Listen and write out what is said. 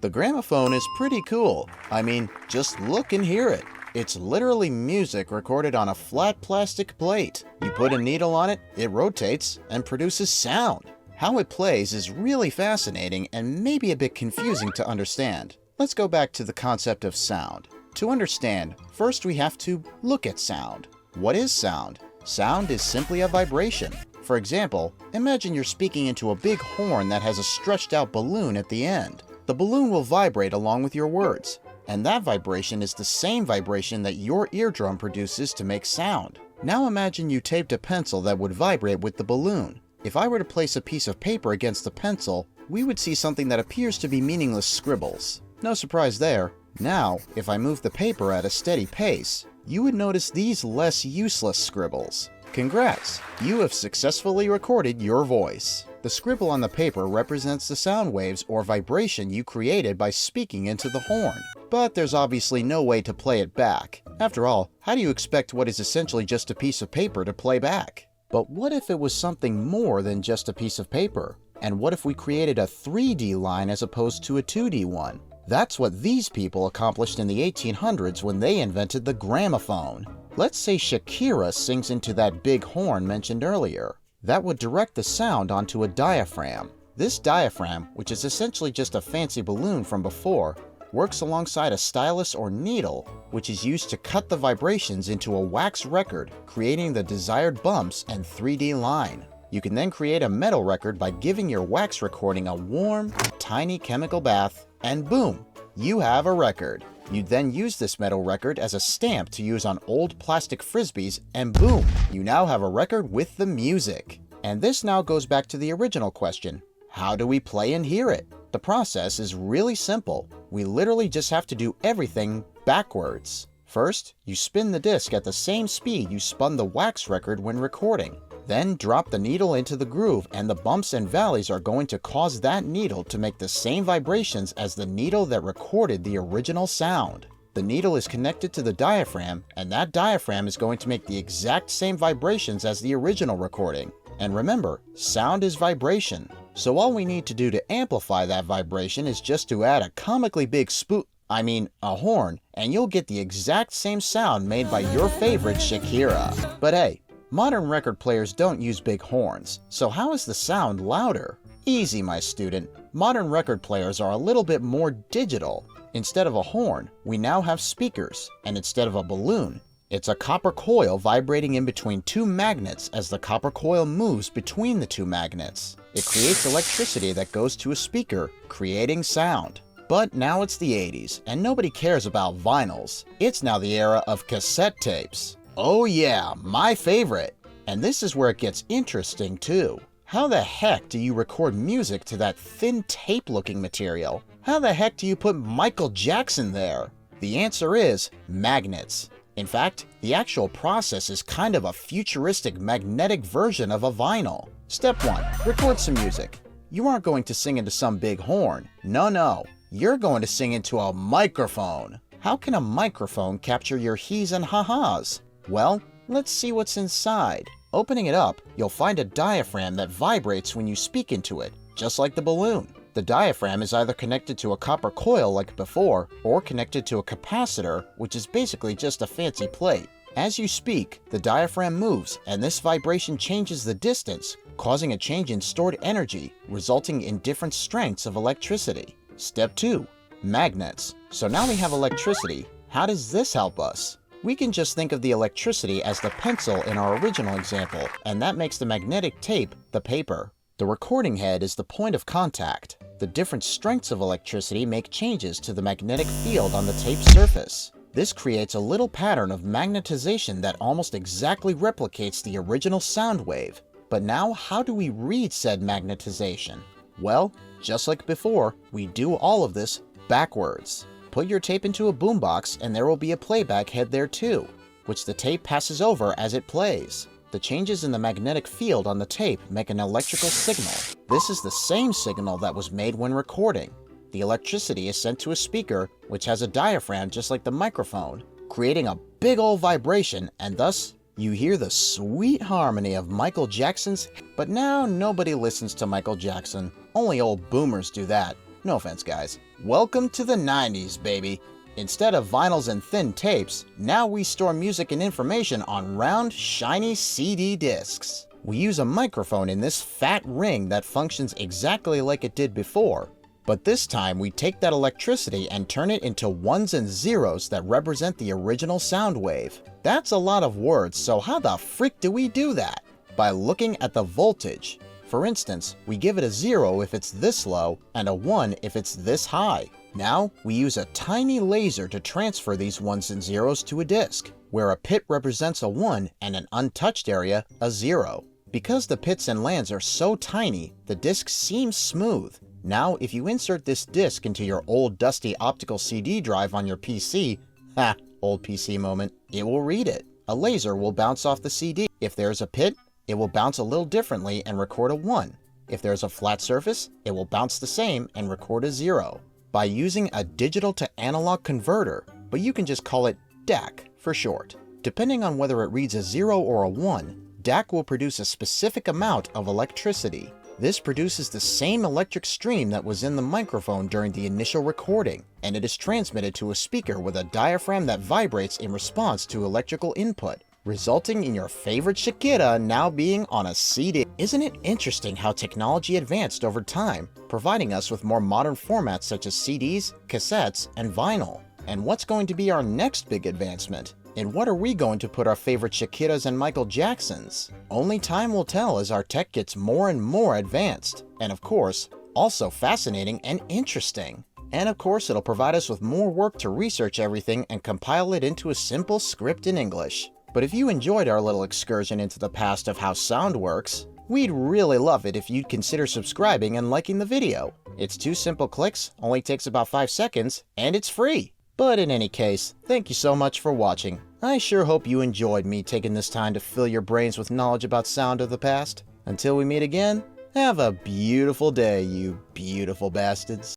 The gramophone is pretty cool. I mean, just look and hear it. It's literally music recorded on a flat plastic plate. You put a needle on it, it rotates, and produces sound. How it plays is really fascinating and maybe a bit confusing to understand. Let's go back to the concept of sound. To understand, first we have to look at sound. What is sound? Sound is simply a vibration. For example, imagine you're speaking into a big horn that has a stretched out balloon at the end. The balloon will vibrate along with your words, and that vibration is the same vibration that your eardrum produces to make sound. Now imagine you taped a pencil that would vibrate with the balloon. If I were to place a piece of paper against the pencil, we would see something that appears to be meaningless scribbles. No surprise there. Now, if I move the paper at a steady pace, you would notice these less useless scribbles. Congrats! You have successfully recorded your voice. The scribble on the paper represents the sound waves or vibration you created by speaking into the horn. But there's obviously no way to play it back. After all, how do you expect what is essentially just a piece of paper to play back? But what if it was something more than just a piece of paper? And what if we created a 3D line as opposed to a 2D one? That's what these people accomplished in the 1800s when they invented the gramophone. Let's say Shakira sings into that big horn mentioned earlier. That would direct the sound onto a diaphragm. This diaphragm, which is essentially just a fancy balloon from before, works alongside a stylus or needle, which is used to cut the vibrations into a wax record, creating the desired bumps and 3D line. You can then create a metal record by giving your wax recording a warm, tiny chemical bath, and boom, you have a record. You'd then use this metal record as a stamp to use on old plastic frisbees, and boom, you now have a record with the music. And this now goes back to the original question, how do we play and hear it? The process is really simple. We literally just have to do everything backwards. First, you spin the disc at the same speed you spun the wax record when recording. Then drop the needle into the groove, and the bumps and valleys are going to cause that needle to make the same vibrations as the needle that recorded the original sound. The needle is connected to the diaphragm, and that diaphragm is going to make the exact same vibrations as the original recording. And remember, sound is vibration. So all we need to do to amplify that vibration is just to add a comically big a horn, and you'll get the exact same sound made by your favorite Shakira. But hey, modern record players don't use big horns, so how is the sound louder? Easy, my student. Modern record players are a little bit more digital. Instead of a horn, we now have speakers, and instead of a balloon, it's a copper coil vibrating in between two magnets as the copper coil moves between the two magnets. It creates electricity that goes to a speaker, creating sound. But now it's the 80s, and nobody cares about vinyls. It's now the era of cassette tapes. Oh yeah, my favorite! And this is where it gets interesting too. How the heck do you record music to that thin tape-looking material? How the heck do you put Michael Jackson there? The answer is magnets. In fact, the actual process is kind of a futuristic magnetic version of a vinyl. Step 1. Record some music. You aren't going to sing into some big horn. No. You're going to sing into a microphone. How can a microphone capture your he's and ha-has? Well, let's see what's inside. Opening it up, you'll find a diaphragm that vibrates when you speak into it, just like the balloon. The diaphragm is either connected to a copper coil like before, or connected to a capacitor, which is basically just a fancy plate. As you speak, the diaphragm moves, and this vibration changes the distance, causing a change in stored energy, resulting in different strengths of electricity. Step 2. Magnets. So now we have electricity. How does this help us? We can just think of the electricity as the pencil in our original example, and that makes the magnetic tape the paper. The recording head is the point of contact. The different strengths of electricity make changes to the magnetic field on the tape surface. This creates a little pattern of magnetization that almost exactly replicates the original sound wave. But now, how do we read said magnetization? Well, just like before, we do all of this backwards. Put your tape into a boombox and there will be a playback head there too, which the tape passes over as it plays. The changes in the magnetic field on the tape make an electrical signal. This is the same signal that was made when recording. The electricity is sent to a speaker, which has a diaphragm just like the microphone, creating a big ol' vibration, and thus you hear the sweet harmony of Michael Jackson's. But now nobody listens to Michael Jackson. Only old boomers do that. No offense, guys. Welcome to the 90s, baby. Instead of vinyls and thin tapes, now we store music and information on round, shiny CD discs. We use a microphone in this fat ring that functions exactly like it did before. But this time we take that electricity and turn it into ones and zeros that represent the original sound wave. That's a lot of words, so how the frick do we do that? By looking at the voltage. For instance, we give it a 0 if it's this low and a 1 if it's this high. Now, we use a tiny laser to transfer these ones and zeros to a disc, where a pit represents a 1 and an untouched area a 0. Because the pits and lands are so tiny, the disc seems smooth. Now, if you insert this disc into your old dusty optical CD drive on your PC, ha, old PC moment, it will read it. A laser will bounce off the CD. If there's a pit, it will bounce a little differently and record a 1. If there's a flat surface, it will bounce the same and record a 0. By using a digital to analog converter, but you can just call it DAC for short. Depending on whether it reads a 0 or a 1, DAC will produce a specific amount of electricity. This produces the same electric stream that was in the microphone during the initial recording, and it is transmitted to a speaker with a diaphragm that vibrates in response to electrical input, resulting in your favorite Shakira now being on a CD. Isn't it interesting how technology advanced over time, providing us with more modern formats such as CDs, cassettes, and vinyl? And what's going to be our next big advancement? And what are we going to put our favorite Shakiras and Michael Jacksons? Only time will tell as our tech gets more and more advanced. And of course, also fascinating and interesting. And of course, it'll provide us with more work to research everything and compile it into a simple script in English. But if you enjoyed our little excursion into the past of how sound works, we'd really love it if you'd consider subscribing and liking the video. It's 2 simple clicks, only takes about 5 seconds, and it's free. But in any case, thank you so much for watching. I sure hope you enjoyed me taking this time to fill your brains with knowledge about sound of the past. Until we meet again, have a beautiful day, you beautiful bastards.